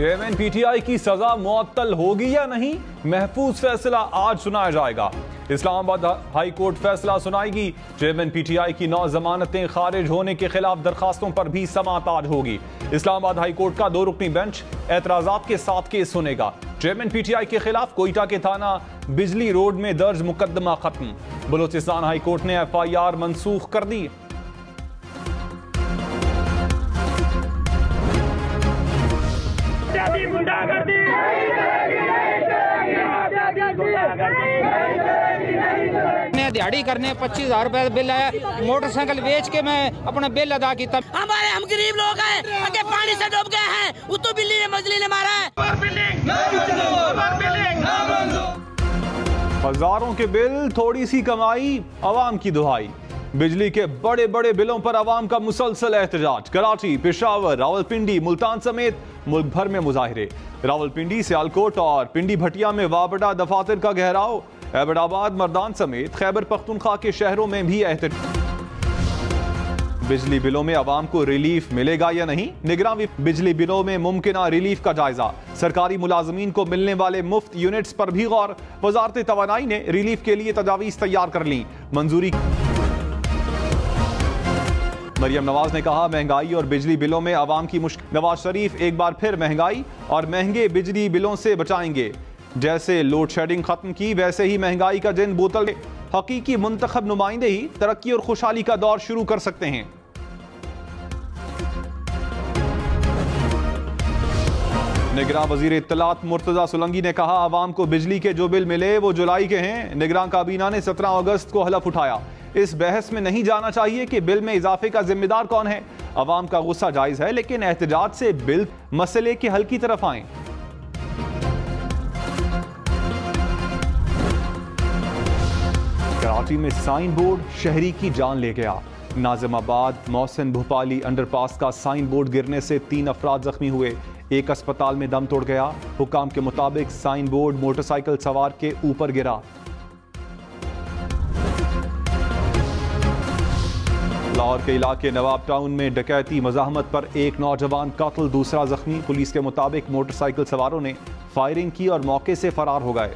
Chairman PTI की सजा मुअत्तल होगी या नहीं, महफूज फैसला आज सुनाया जाएगा। इस्लामाबाद हाई कोर्ट फैसला सुनाएगी। चेयरमैन पीटीआई की 9 जमानतें खारिज होने के खिलाफ दरखास्तों पर भी समाअत आज होगी। इस्लामाबाद हाई कोर्ट का 2 रुकनी बेंच एतराजात के साथ केस सुनेगा। चेयरमैन पीटीआई के खिलाफ कोयटा के थाना बिजली रोड में दर्ज मुकदमा खत्म। बलूचिस्तान हाई कोर्ट ने FIR मंसूख कर दी। दिहाड़ी करने 25,000 रुपए बिल आया, मोटरसाइकिल बेच के मैं अपना बिल अदा किया। हम गरीब लोग हैं, आगे पानी से डूब गए हैं, उतो बिल्ली ने मजली ने मारा है। हजारों के बिल, थोड़ी सी कमाई, अवाम की दुहाई। बिजली के बड़े बड़े बिलों पर अवाम का मुसलसल एहतजाज। कराची, पेशावर, रावलपिंडी, मुल्तान समेत मुल्क भर में मुजाहिरे। रावलपिंडी, सियालकोट और पिंडी भटिया में वाबड़ा दफातर का घेराव। एबटाबाद, मर्दान समेत खैबर पख्तूनख्वा के शहरों में भी एहतजाज। बिजली बिलों में अवाम को रिलीफ मिलेगा या नहीं, निगरान बिजली बिलों में मुमकिना रिलीफ का जायजा। सरकारी मुलाजमीन को मिलने वाले मुफ्त यूनिट्स पर भी गौर। वजारत तवानाई ने रिलीफ के लिए तजावीज तैयार कर ली, मंजूरी। मरियम नवाज ने कहा, महंगाई और बिजली बिलों में अवाम की मुश्किल। नवाज शरीफ एक बार फिर महंगाई और महंगे बिजली बिलों से बचाएंगे। जैसे लोड शेडिंग खत्म की, वैसे ही महंगाई का जिन बोतल। हकीकी मुंतखब नुमाइंदे ही तरक्की और खुशहाली का दौर शुरू कर सकते हैं। निगरान वजीर इत्तलात मुर्तजा सुलंगी ने कहा, अवाम को बिजली के जो बिल मिले वो जुलाई के हैं। निगरान काबीना ने 17 अगस्त को हलफ उठाया। इस बहस में नहीं जाना चाहिए कि बिल में इजाफे का जिम्मेदार कौन है। अवाम का गुस्सा जायज है, लेकिन एहतजाज से बिल मसले के हल की तरफ आए। कराची में साइन बोर्ड शहरी की जान ले गया। नाजिमाबाद मोहसिन भोपाली अंडरपास का साइन बोर्ड गिरने से 3 अफराद जख्मी हुए। एक अस्पताल में दम तोड़ गया। हुकाम के मुताबिक साइन बोर्ड मोटरसाइकिल सवार के ऊपर गिरा। लाहौर के इलाके नवाब टाउन में डकैती मज़ाहमत पर एक नौजवान कत्ल, दूसरा जख्मी। पुलिस के मुताबिक मोटरसाइकिल सवारों ने फायरिंग की और मौके से फरार हो गए।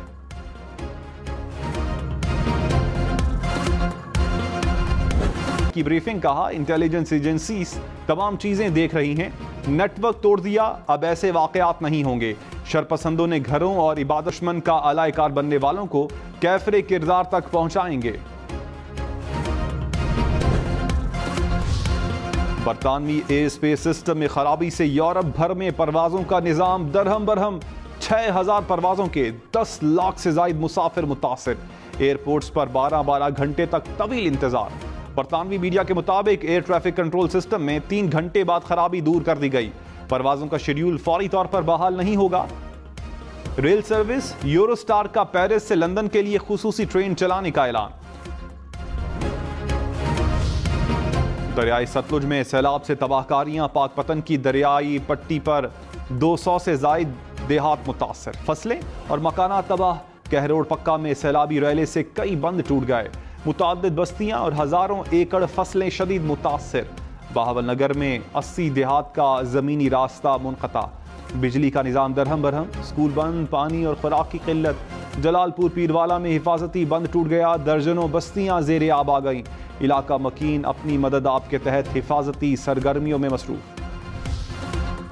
की ब्रीफिंग, कहा इंटेलिजेंस एजेंसीज तमाम चीजें देख रही हैं। नेटवर्क तोड़ दिया, अब ऐसे वाकयात नहीं होंगे। शरपसंदों ने घरों और इबादतमंद का अलायकार बनने वालों को कैफरे किरदार तक पहुंचाएंगे। बरतानवी एयर स्पेस सिस्टम में खराबी से यूरोप भर में परवाजों का निजाम दरहम बरहम। 6000 परवाजों के 10 लाख से ज्यादा मुसाफिर मुतासिर। एयरपोर्ट्स पर 12-12 घंटे तक तवील इंतजार। बरतानवी मीडिया के मुताबिक एयर ट्रैफिक कंट्रोल सिस्टम में 3 घंटे बाद खराबी दूर कर दी गई। परवाजों का शेड्यूल फौरी तौर पर बहाल नहीं होगा। रेल सर्विस, यूरोस्टार का पेरिस से लंदन के लिए खुसूसी ट्रेन चलाने का ऐलान। दरियाई सतलुज में सैलाब से तबाहकारियां। पाकपतन की दरियाई पट्टी पर 200 से जायद देहात मुतासर। फसलें और मकानात तबाह। कहरोड़ पक्का में सैलाबी रैले से कई बंद टूट गए। मुताद्दिद बस्तियां और हजारों एकड़ फसलें शदीद मुतासर। बहावल नगर में 80 देहात का जमीनी रास्ता मुनक़ता। बिजली का निज़ाम दरहम बरहम। स्कूल बंद, पानी और खुराक की किल्लत। जलालपुर पीरवाला में हिफाजती बंद टूट गया। दर्जनों बस्तियां ज़ेरे आब आ गईं। इलाका मकीन अपनी मदद आप के तहत हिफाजती सरगर्मियों में मसरूफ।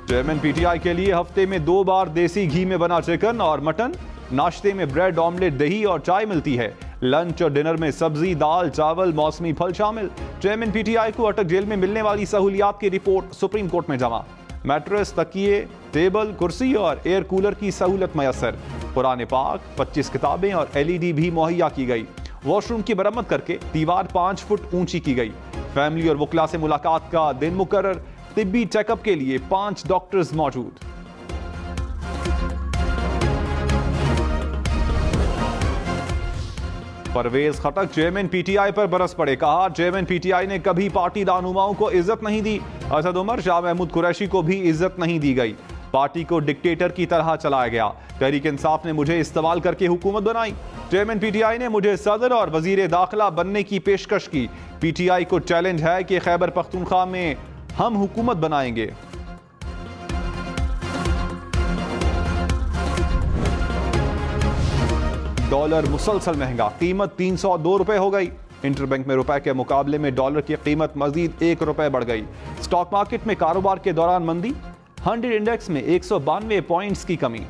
चेयरमैन पीटीआई के लिए हफ्ते में 2 बार देसी घी में बना चिकन और मटन। नाश्ते में ब्रेड, ऑमलेट, दही और चाय मिलती है। लंच और डिनर में सब्जी, दाल, चावल, मौसमी फल शामिल। चेयरमैन पीटीआई को अटक जेल में मिलने वाली सहूलियात की रिपोर्ट सुप्रीम कोर्ट में जमा। मैट्रेस, तकिए, टेबल, कुर्सी और एयर कूलर की सहूलत मयसर। कुरान पाक, 25 किताबें और LED भी मुहैया की गई। वॉशरूम की मरम्मत करके दीवार 5 फुट ऊंची की गई। फैमिली और वकला से मुलाकात का दिन मुकर्रर। तिब्बी चेकअप के लिए 5 डॉक्टर्स मौजूद। परवेज खटक चेयरमैन पीटीआई पर बरस पड़े। कहा, चेयरमैन पीटीआई ने कभी पार्टी रहनुमाओं को इज्जत नहीं दी। असद उमर, शाह महमूद कुरैशी को भी इज्जत नहीं दी गई। पार्टी को डिक्टेटर की तरह चलाया गया। तहरीक इंसाफ ने मुझे इस्तेमाल करके हुकूमत बनाई। चेयरमैन पीटीआई ने मुझे सदर और वजीर दाखिला बनने की पेशकश की। पीटीआई को चैलेंज है कि खैबर पख्तूनख्वा में हम हुकूमत बनाएंगे। डॉलर मुसलसल महंगा, कीमत 302 रुपए हो गई। इंटरबैंक में रुपए के मुकाबले में डॉलर की कीमत मजीद 1 रुपए बढ़ गई। स्टॉक मार्केट में कारोबार के दौरान मंदी, 100 इंडेक्स में 192 पॉइंट्स की कमी।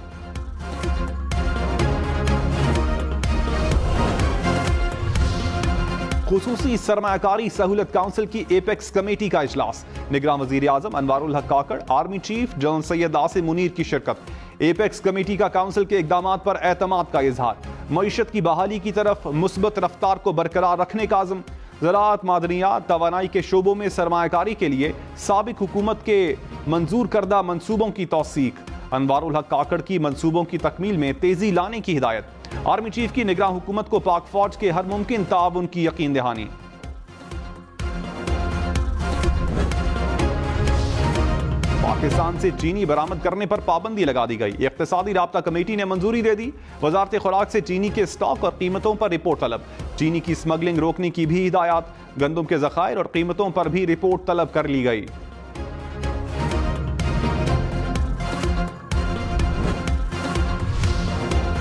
खुसूसी सरमायाकारी सहूलत काउंसिल की एपेक्स कमेटी का इजलास, निगरान वजीर आजम Anwarul Haq Kakar, army chief general Syed Asim Munir की शिरकत। एपेक्स कमेटी का काउंसिल के इकदामात पर एतमाद का इजहार, मईशत की बहाली की तरफ मुस्बत रफ्तार को बरकरार रखने का आज़म। ज़राअत, मादनियात, तवानाई के शोबों में सरमायाकारी के लिए साबिक हुकूमत के मंजूर करदा मंसूबों की तौसीक, अनवारुल हक काकड़ की मंसूबों की तकमील में तेजी लाने की हिदायत। आर्मी चीफ की निगरान हुकूमत को पाक फौज के हर मुमकिन ताउन की यकीन दहानी। पाकिस्तान से चीनी बरामद करने पर पाबंदी लगा दी गई। इक्तिसादी राब्ता कमेटी ने मंजूरी दे दी। वजारत खुराक से चीनी के स्टॉक और कीमतों पर रिपोर्ट तलब। चीनी की स्मगलिंग रोकने की भी हिदायत। गंदम के ज़खायर और कीमतों पर भी रिपोर्ट तलब कर ली गई।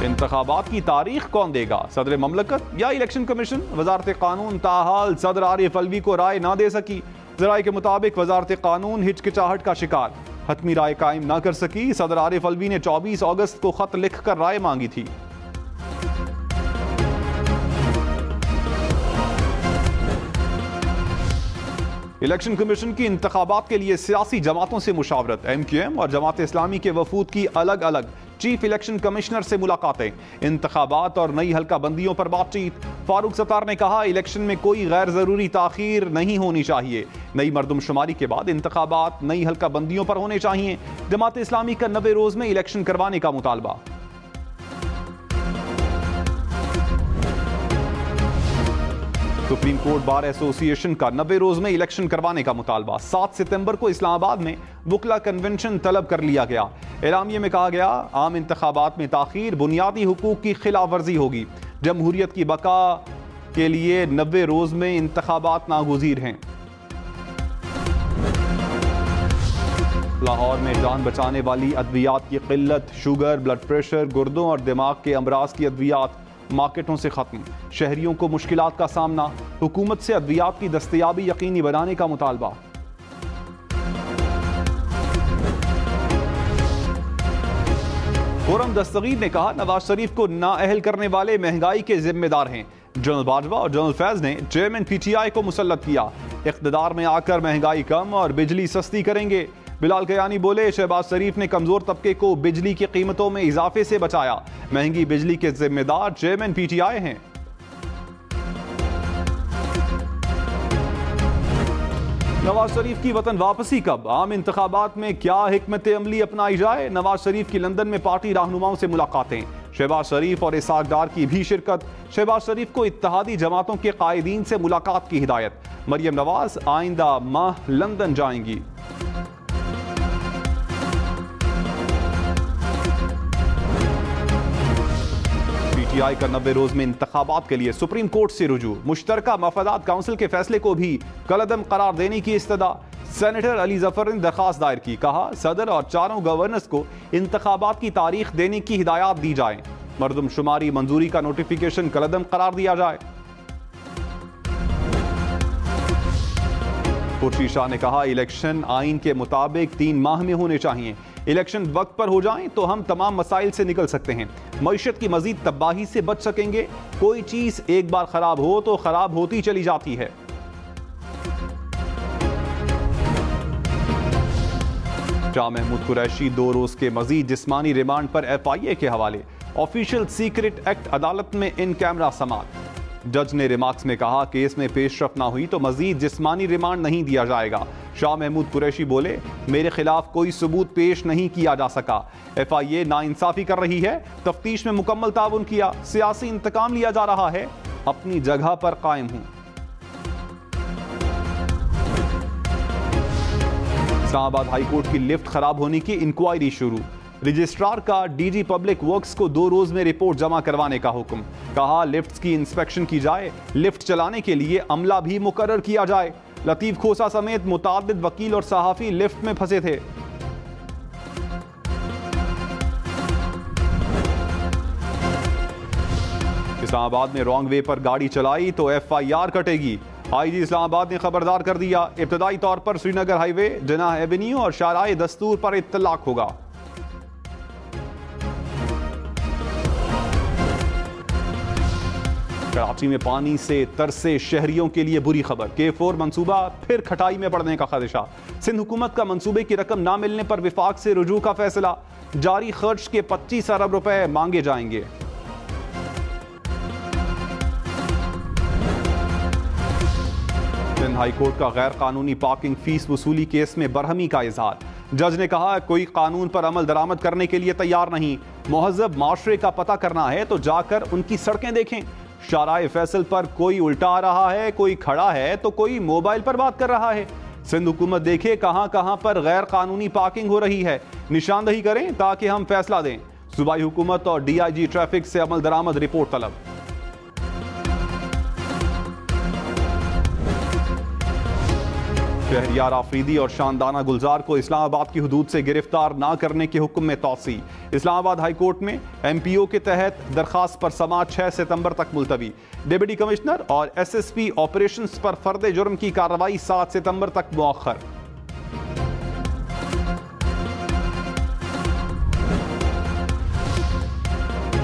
इंतखाबात की तारीख कौन देगा, सदर ममलकत या इलेक्शन कमीशन? वजारत कानून ताहाल सदर आरिफ अलवी को राय ना दे सकी। जराये के मुताबिक वजारत कानून हिचकिचाहट का शिकार, हतमी राय कायम ना कर सकी। सदर आरिफ अलवी ने 24 अगस्त को खत लिखकर राय मांगी थी। इलेक्शन कमीशन की इंतखाबात के लिए सियासी जमातों से मुशावरत। MQM और जमात इस्लामी के वफूद की अलग अलग चीफ इलेक्शन कमिश्नर से मुलाकातें। इंतखाबात और नई हल्का बंदियों पर बातचीत। फारूक सत्तार ने कहा, इलेक्शन में कोई गैर जरूरी ताखीर नहीं होनी चाहिए। नई मरदमशुमारी के बाद इंतखाबात नई हल्का बंदियों पर होने चाहिए। जमात इस्लामी का 90 रोज में इलेक्शन करवाने का मुतालबा। सुप्रीम कोर्ट बार एसोसिएशन का 90 रोज में इलेक्शन करवाने का मुतालबा। 7 सितंबर को इस्लामाबाद में वुकला कन्वेंशन तलब कर लिया गया। एलामिये में कहा गया, आम इंतखाबात में ताखीर बुनियादी हुकूक की खिलाफ वर्जी होगी। जमहूरियत की बका के लिए 90 रोज में इंतखाबात नागुज़ीर हैं। लाहौर में जान बचाने वाली अद्वियात की किल्लत, शुगर, ब्लड प्रेशर, गुर्दों और दिमाग के अमराज की अद्वियात मार्केटों से खत्म। शहरियों को मुश्किलात का सामना, हुकूमत से अद्वियात की दस्तयाबी यकीनी बनाने का मुतालबा। खुर्रम दस्तगीर ने कहा, नवाज शरीफ को नाअहल करने वाले महंगाई के जिम्मेदार हैं। जनरल बाजवा और जनरल फैज ने चेयरमैन PTI को मुसल्लत किया। इख्तिदार में आकर महंगाई कम और बिजली सस्ती करेंगे। बिलाल कयानी बोले, शहबाज शरीफ ने कमजोर तबके को बिजली की कीमतों में इजाफे से बचाया। महंगी बिजली के जिम्मेदार चेयरमैन PTI हैं। नवाज शरीफ की वतन वापसी कब, आम इंतखाबात में क्या हिकमत अमली अपनाई जाए? नवाज शरीफ की लंदन में पार्टी रहनुमाओं से मुलाकातें। शहबाज शरीफ और इसाक डार की भी शिरकत। शहबाज शरीफ को इत्तेहादी जमातों के कायदीन से मुलाकात की हिदायत। मरियम नवाज आइंदा माह लंदन जाएंगी। PTI का 90 रोज में इंतखाबात के लिए सुप्रीम कोर्ट से रुजू। मुश्तरका मफादात काउंसिल के फैसले को भी कलअदम करार देने की इस्तदा। सेनेटर अली जफर ने दरखास्त दायर की। कहा, सदर और चारों गवर्नर्स को इंतखाबात की तारीख देने की हिदायत दी जाए। मरदमशुमारी मंजूरी का नोटिफिकेशन कलअदम करार दिया जाए। खुर्शीद शाह ने कहा, इलेक्शन आइन के मुताबिक 3 माह में होने चाहिए। इलेक्शन वक्त पर हो जाएं तो हम तमाम मसाइल से निकल सकते हैं। मईशत की मजीद तबाही से बच सकेंगे। कोई चीज एक बार खराब हो तो खराब होती चली जाती है। शाह महमूद कुरैशी 2 रोज के मजीद जिस्मानी रिमांड पर FIA के हवाले। ऑफिशियल सीक्रेट एक्ट अदालत में इन कैमरा समात। जज ने रिमार्क्स में कहा, केस में पेशरफ ना हुई तो मजीद जिस्मानी रिमांड नहीं दिया जाएगा। शाह महमूद कुरैशी बोले, मेरे खिलाफ कोई सबूत पेश नहीं किया जा सका। FIA नाइंसाफी कर रही है। तफ्तीश में मुकम्मल ताउन किया। सियासी इंतकाम लिया जा रहा है। अपनी जगह पर कायम हूं। इस्लामाबाद हाईकोर्ट की लिफ्ट खराब होने की इंक्वायरी शुरू। रजिस्ट्रार का DG पब्लिक वर्क्स को 2 रोज में रिपोर्ट जमा करवाने का हुक्म। कहा, लिफ्ट की इंस्पेक्शन की जाए। लिफ्ट चलाने के लिए अमला भी मुकर्रर किया जाए। लतीफ खोसा समेत मुतादिद वकील और सहाफी लिफ्ट में फंसे थे। इस्लामाबाद में रॉन्ग वे पर गाड़ी चलाई तो FIR कटेगी। IG इस्लामाबाद ने खबरदार कर दिया, इब्तदाई तौर पर श्रीनगर हाईवे, जनाह एवेन्यू और शाराए दस्तूर पर इत्तलाक होगा। कराची में पानी से तरसे शहरियों के लिए बुरी खबर, K4 मंसूबा फिर खटाई में पड़ने का खदशा। सिंध हुकूमत का मंसूबे की रकम ना मिलने पर विफाक से रुजू का फैसला, जारी खर्च के 25 अरब रुपए मांगे जाएंगे। सिंध हाईकोर्ट का गैर कानूनी पार्किंग फीस वसूली केस में बरहमी का इजहार। जज ने कहा कोई कानून पर अमल दरामद करने के लिए तैयार नहीं, मुहज़्ज़ब माशरे का पता करना है तो जाकर उनकी सड़कें देखें। शाराए फैसल पर कोई उल्टा आ रहा है, कोई खड़ा है तो कोई मोबाइल पर बात कर रहा है। सिंध हुकूमत देखे कहां कहां पर गैर कानूनी पार्किंग हो रही है, निशानदही करें ताकि हम फैसला दें। सूबाई हुकूमत और DIG ट्रैफिक से अमल दरामद रिपोर्ट तलब। शहरियार आफरीदी और शानदाना गुलजार को इस्लामाबाद की हुदूद से गिरफ्तार ना करने के हुक्म में तौसी। इस्लामाबाद हाई कोर्ट में MPO के तहत दरखास्त पर समाअत 6 सितंबर तक मुलतवी। डिप्टी कमिश्नर और SSP ऑपरेशंस पर फर्द जुर्म की कार्रवाई 7 सितंबर तक मुअख्खर।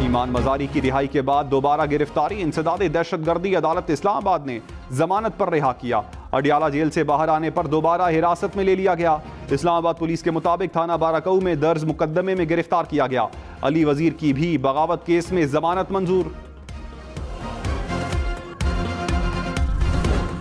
ईमान मजारी की रिहाई के बाद दोबारा गिरफ्तारी, इंसदाद दहशतगर्दी अदालत इस्लामाबाद ने जमानत पर रिहा किया। अडियाला जेल से बाहर आने पर दोबारा हिरासत में ले लिया गया। इस्लामाबाद पुलिस के मुताबिक थाना बाराकऊ में दर्ज मुकदमे में गिरफ्तार किया गया। अली वजीर की भी बगावत केस में जमानत मंजूर।